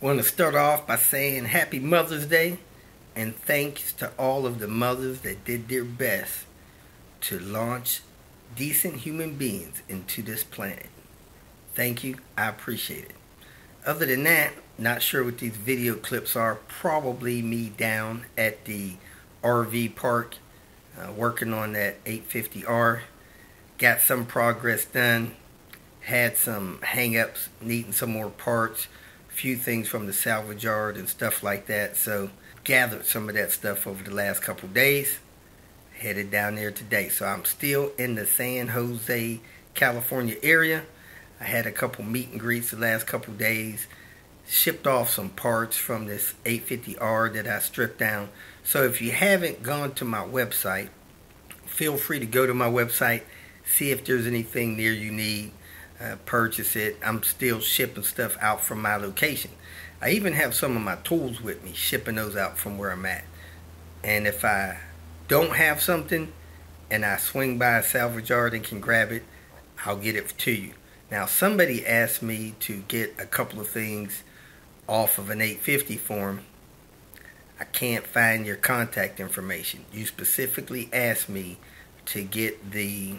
I want to start off by saying Happy Mother's Day and thanks to all of the mothers that did their best to launch decent human beings into this planet. Thank you. I appreciate it. Other than that, not sure what these video clips are. Probably me down at the RV park working on that 850R. Got some progress done. Had some hang-ups, needing some more parts. A few things from the salvage yard and stuff like that. So gathered some of that stuff over the last couple days. Headed down there today. So I'm still in the San Jose, California area. I had a couple meet and greets the last couple days. Shipped off some parts from this 850R that I stripped down. So if you haven't gone to my website, feel free to go to my website, see if there's anything there you need, purchase it. I'm still shipping stuff out from my location. I even have some of my tools with me, shipping those out from where I'm at. And if I don't have something and I swing by a salvage yard and can grab it, I'll get it to you. Now, somebody asked me to get a couple of things off of an 850 form. I can't find your contact information. You specifically asked me to get the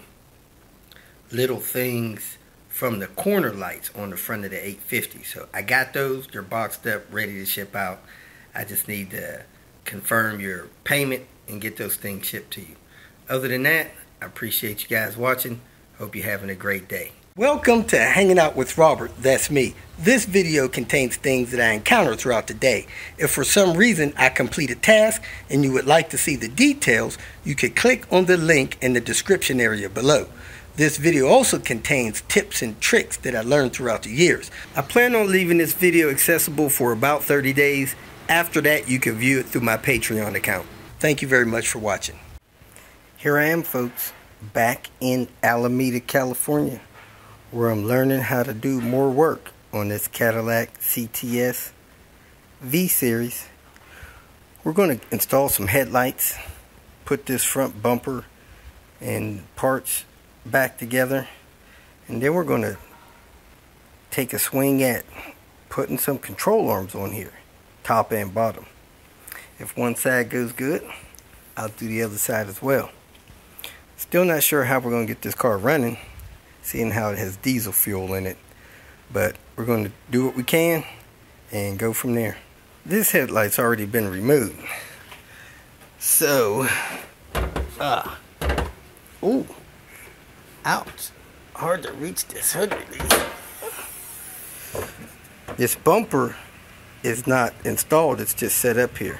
little things from the corner lights on the front of the 850. So I got those. They're boxed up, ready to ship out. I just need to confirm your payment and get those things shipped to you. Other than that, I appreciate you guys watching. Hope you're having a great day. Welcome to Hanging Out with Robert. That's me. This video contains things that I encounter throughout the day. If for some reason I complete a task and you would like to see the details, you could click on the link in the description area below. This video also contains tips and tricks that I learned throughout the years. I plan on leaving this video accessible for about 30 days. After that, you can view it through my Patreon account. Thank you very much for watching. Here I am, folks, back in Alameda, California, where I'm learning how to do more work on this Cadillac CTSV series. We're going to install some headlights, put this front bumper and parts back together, and then we're going to take a swing at putting some control arms on here, top and bottom. If one side goes good, I'll do the other side as well. Still not sure how we're going to get this car running, seeing how it has diesel fuel in it, but we're going to do what we can and go from there. This headlight's already been removed, so ooh, ouch, hard to reach this hood release. This bumper is not installed, it's just set up here.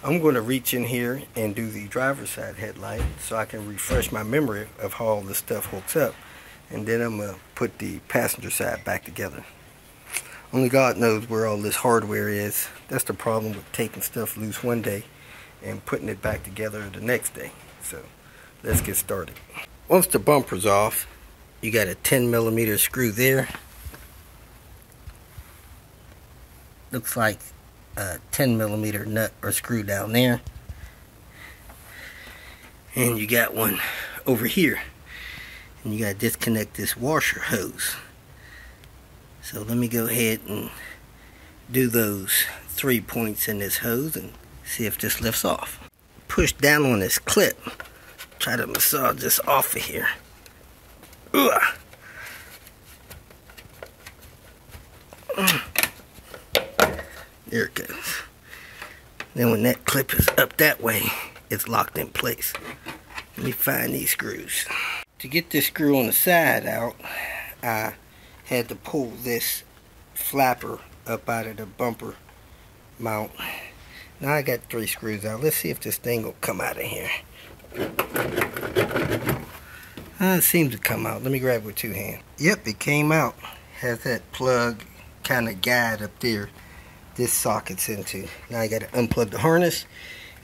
I'm going to reach in here and do the driver's side headlight so I can refresh my memory of how all this stuff hooks up. And then I'm going to put the passenger side back together. Only God knows where all this hardware is. That's the problem with taking stuff loose one day and putting it back together the next day. So let's get started. Once the bumper's off, you got a 10mm screw there. Looks like a 10mm nut or screw down there. And you got one over here. And you got to disconnect this washer hose. So let me go ahead and do those 3 points in this hose and see if this lifts off. Push down on this clip. Try to massage this off of here. Ugh. There it goes. Then when that clip is up that way, it's locked in place. Let me find these screws. To get this screw on the side out, I had to pull this flapper up out of the bumper mount. Now I got 3 screws out. Let's see if this thing will come out of here. It seems to come out. Let me grab it with 2 hands. Yep, it came out. Has that plug kind of guide up there this socket's into. Now I got to unplug the harness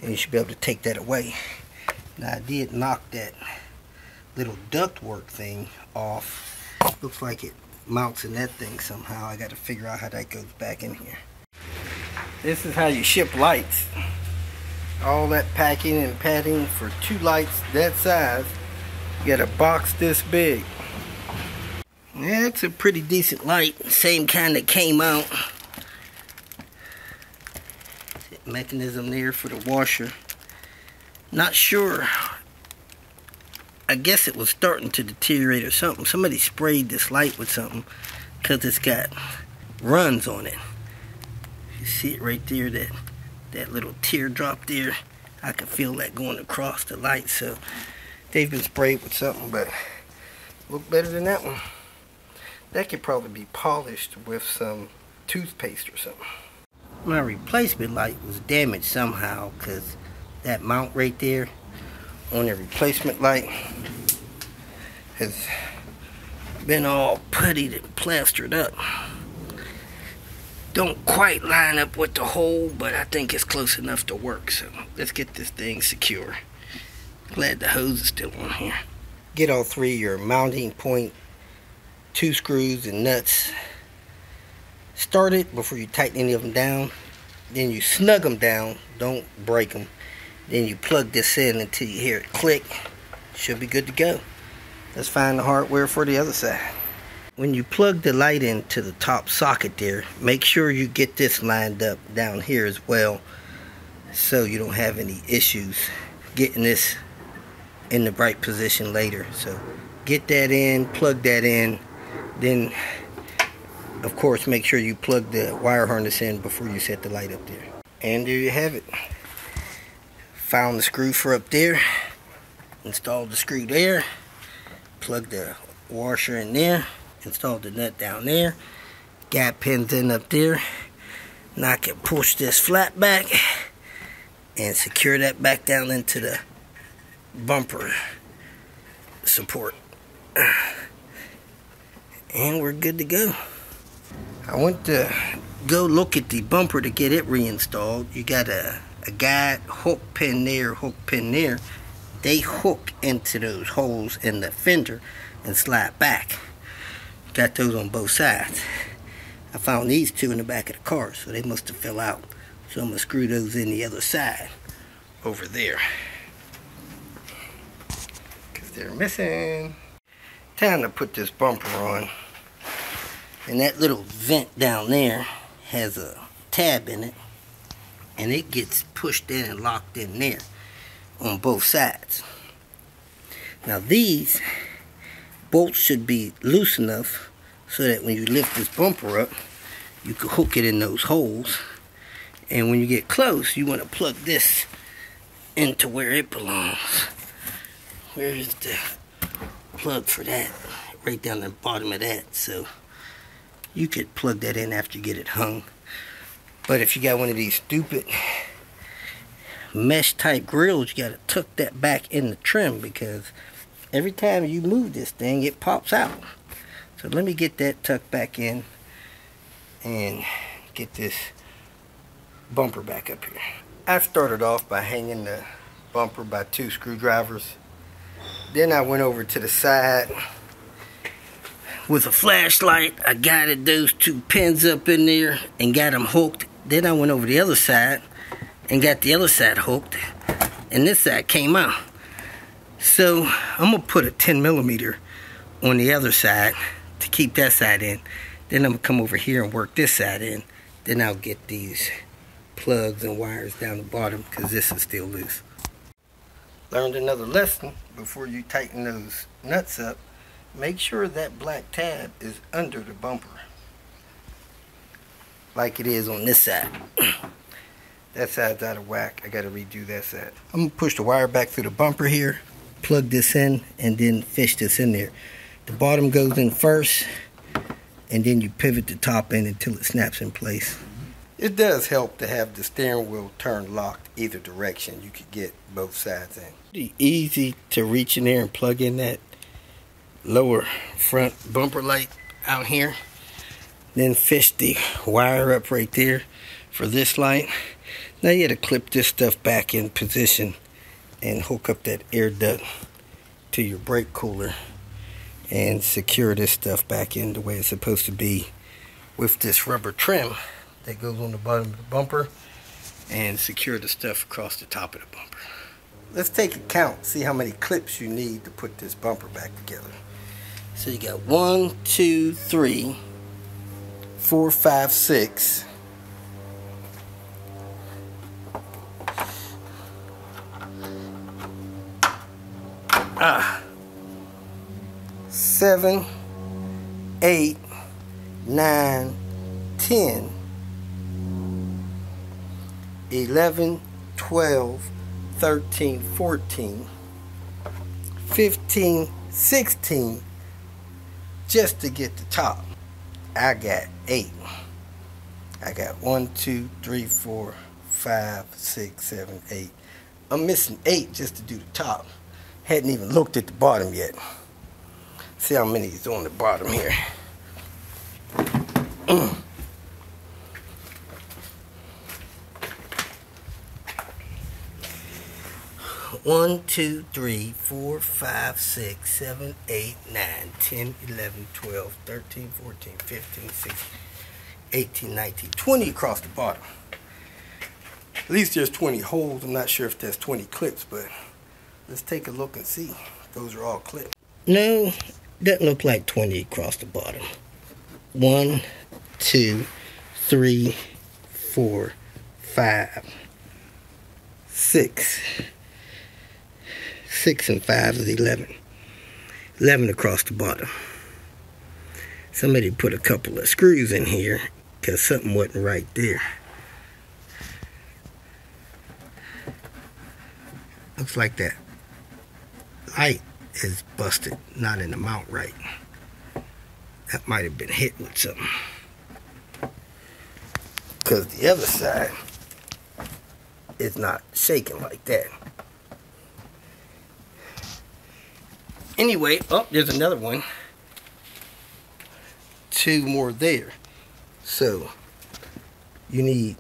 and you should be able to take that away. Now I did knock that little ductwork thing off. Looks like it mounts in that thing somehow. I got to figure out how that goes back in here. This is how you ship lights. All that packing and padding for 2 lights that size. You got a box this big. Yeah, it's a pretty decent light. Same kind that came out mechanism there for the washer. Not sure. I guess it was starting to deteriorate or something. Somebody sprayed this light with something because it's got runs on it. You see it right there, that little teardrop there. I can feel that going across the light. So they've been sprayed with something, but look better than that one. That could probably be polished with some toothpaste or something. My replacement light was damaged somehow because that mount right there on the replacement light has been all puttied and plastered up. Don't quite line up with the hole, but I think it's close enough to work. So let's get this thing secure. Glad the hose is still on here. Get all three of your mounting point 2 screws and nuts started before you tighten any of them down. Then you snug them down, don't break them. Then you plug this in until you hear it click. Should be good to go. Let's find the hardware for the other side. When you plug the light into the top socket there, make sure you get this lined up down here as well, so you don't have any issues getting this in the right position later. So get that in, plug that in, then of course make sure you plug the wire harness in before you set the light up there. And there you have it. Found the screw for up there, installed the screw there, plug the washer in there, installed the nut down there, gap pins in up there. Now I can push this flat back and secure that back down into the bumper support. And we're good to go. I went to go look at the bumper to get it reinstalled. You got a guide hook pin there, hook pin there. They hook into those holes in the fender and slide back. Got those on both sides. I found these two in the back of the car, so they must have fell out. So I'm gonna screw those in the other side over there, because they're missing. Time to put this bumper on. And that little vent down there has a tab in it, and it gets pushed in and locked in there on both sides. Now these bolts should be loose enough so that when you lift this bumper up, you can hook it in those holes. And when you get close, you want to plug this into where it belongs. Where is the plug for that? Right down the bottom of that. So you could plug that in after you get it hung. But if you got one of these stupid mesh type grills, you got to tuck that back in the trim, because every time you move this thing, it pops out. So let me get that tucked back in and get this bumper back up here. I started off by hanging the bumper by 2 screwdrivers. Then I went over to the side with a flashlight. I guided those 2 pins up in there and got them hooked. Then I went over the other side and got the other side hooked, and this side came out. So I'm gonna put a 10mm on the other side to keep that side in. Then I'm gonna come over here and work this side in. Then I'll get these plugs and wires down the bottom, because this is still loose. Learned another lesson: before you tighten those nuts up, make sure that black tab is under the bumper, like it is on this side. That side's out of whack. I gotta redo that side. I'm gonna push the wire back through the bumper here, plug this in, and then fish this in there. The bottom goes in first, and then you pivot the top in until it snaps in place. It does help to have the steering wheel turned locked either direction. You could get both sides in. Pretty easy to reach in there and plug in that lower front bumper light out here. Then fish the wire up right there for this light. Now you got to clip this stuff back in position and hook up that air duct to your brake cooler and secure this stuff back in the way it's supposed to be with this rubber trim that goes on the bottom of the bumper, and secure the stuff across the top of the bumper. Let's take a count, see how many clips you need to put this bumper back together. So you got 1, 2, 3, 4, 5, 6, 7, 8, 9, 10, 11, 12, 13, 14, 15, 16, just to get the top. I got 8. I got 1, 2, 3, 4, 5, 6, 7, 8. I'm missing 8 just to do the top. Hadn't even looked at the bottom yet. See how many is on the bottom here. 1, 2, 3, 4, 5, 6, 7, 8, 9, 10, 11, 12, 13, 14, 15, 16, 18, 19, 20 across the bottom. At least there's 20 holes. I'm not sure if there's 20 clips, but let's take a look and see. Those are all clips. No, doesn't look like 20 across the bottom. 1, 2, 3, 4, 5, 6. 6 and 5 is 11. 11 across the bottom. Somebody put a couple of screws in here because something wasn't right there. Looks like that light is busted, not in the mount right. That might have been hit with something. Because the other side is not shaking like that. Anyway, oh, there's another one. 2 more there. So, you need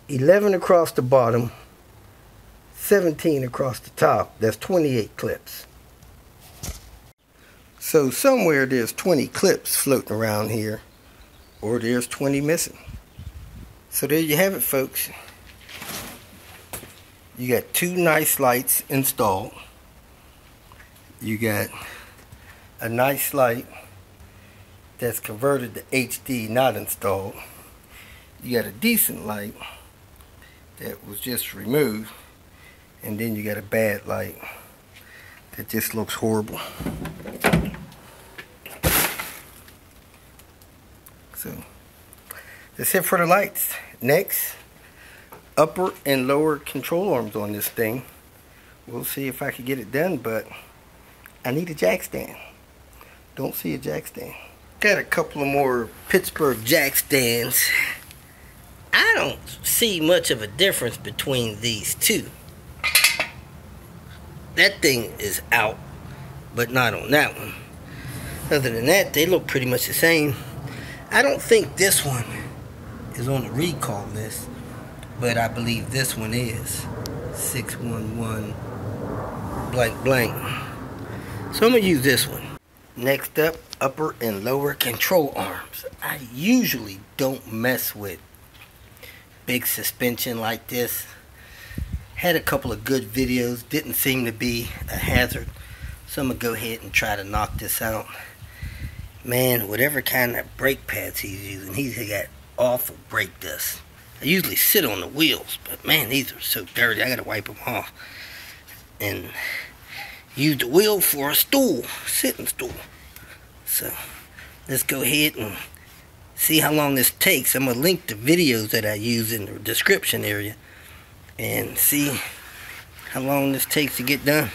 11 across the bottom, 17 across the top. That's 28 clips. So, somewhere there's 20 clips floating around here, or there's 20 missing. So, there you have it, folks. You got 2 nice lights installed. You got a nice light that's converted to HD, not installed. You got a decent light that was just removed. And then you got a bad light that just looks horrible. So, that's it for the lights. Next, upper and lower control arms on this thing. We'll see if I can get it done, but I need a jack stand. Don't see a jack stand. Got a couple of more Pittsburgh jack stands. I don't see much of a difference between these two. That thing is out, but not on that one. Other than that, they look pretty much the same. I don't think this one is on the recall list, but I believe this one is. 611 blank blank. So I'm going to use this one. Next up, upper and lower control arms. I usually don't mess with big suspension like this. Had a couple of good videos. Didn't seem to be a hazard. So I'm going to go ahead and try to knock this out. Man, whatever kind of brake pads he's using, he's got awful brake dust. I usually sit on the wheels, but man, these are so dirty. I got to wipe them off. And use the wheel for a stool, sitting stool. So let's go ahead and see how long this takes. I'm going to link the videos that I use in the description area and see how long this takes to get done.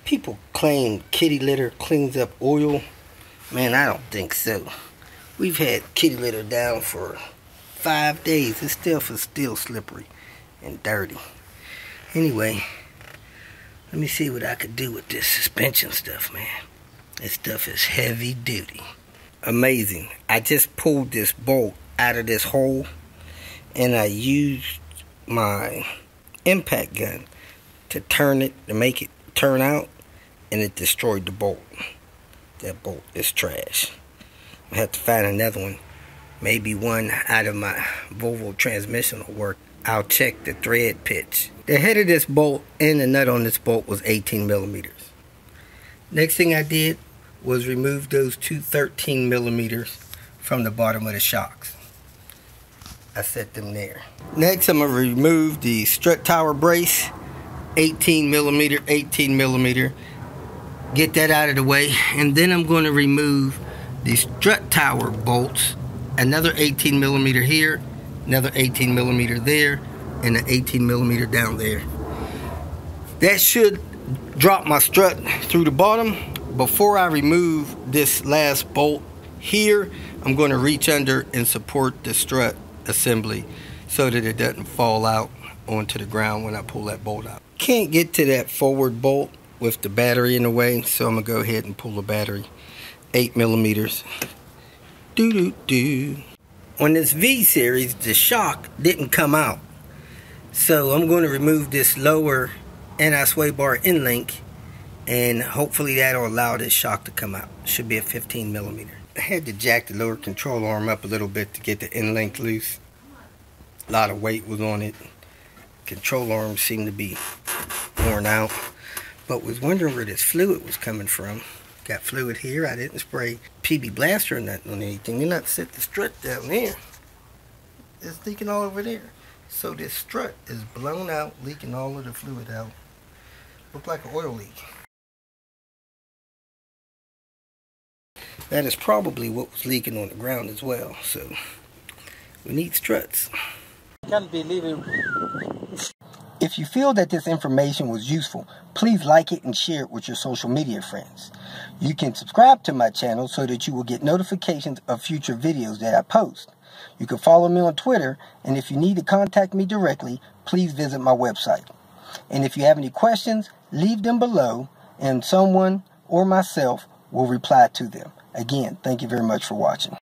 People claim kitty litter cleans up oil. Man, I don't think so. We've had kitty litter down for 5 days. This stuff is still slippery and dirty. Anyway, let me see what I could do with this suspension stuff, man. This stuff is heavy duty. Amazing. I just pulled this bolt out of this hole and I used my impact gun to turn it, to make it turn out, and it destroyed the bolt. That bolt is trash. I have to find another one. Maybe one out of my Volvo transmission will work. I'll check the thread pitch. The head of this bolt and the nut on this bolt was 18 millimeters. Next thing I did was remove those two 13 millimeters from the bottom of the shocks. I set them there. Next, I'm going to remove the strut tower brace, 18 millimeter, Get that out of the way, and then I'm going to remove the strut tower bolts. Another 18 millimeter here, another 18 millimeter there, and an 18 millimeter down there. That should drop my strut through the bottom. Before I remove this last bolt here, I'm going to reach under and support the strut assembly so that it doesn't fall out onto the ground when I pull that bolt out. Can't get to that forward bolt with the battery in the way, so I'm going to go ahead and pull the battery. 8 millimeters. Doo-doo-doo. On this V series, the shock didn't come out. So I'm going to remove this lower anti-sway bar end link, and hopefully that'll allow this shock to come out. It should be a 15 millimeter. I had to jack the lower control arm up a little bit to get the end link loose. A lot of weight was on it. Control arm seemed to be worn out. But was wondering where this fluid was coming from. Got fluid here. I didn't spray PB Blaster or nothing on anything. You're not set the strut down there. It's leaking all over there. So this strut is blown out, leaking all of the fluid out. Look like an oil leak. That is probably what was leaking on the ground as well. So we need struts. Can't believe it. If you feel that this information was useful, please like it and share it with your social media friends. You can subscribe to my channel so that you will get notifications of future videos that I post. You can follow me on Twitter, and if you need to contact me directly, please visit my website. And if you have any questions, leave them below, and someone or myself will reply to them. Again, thank you very much for watching.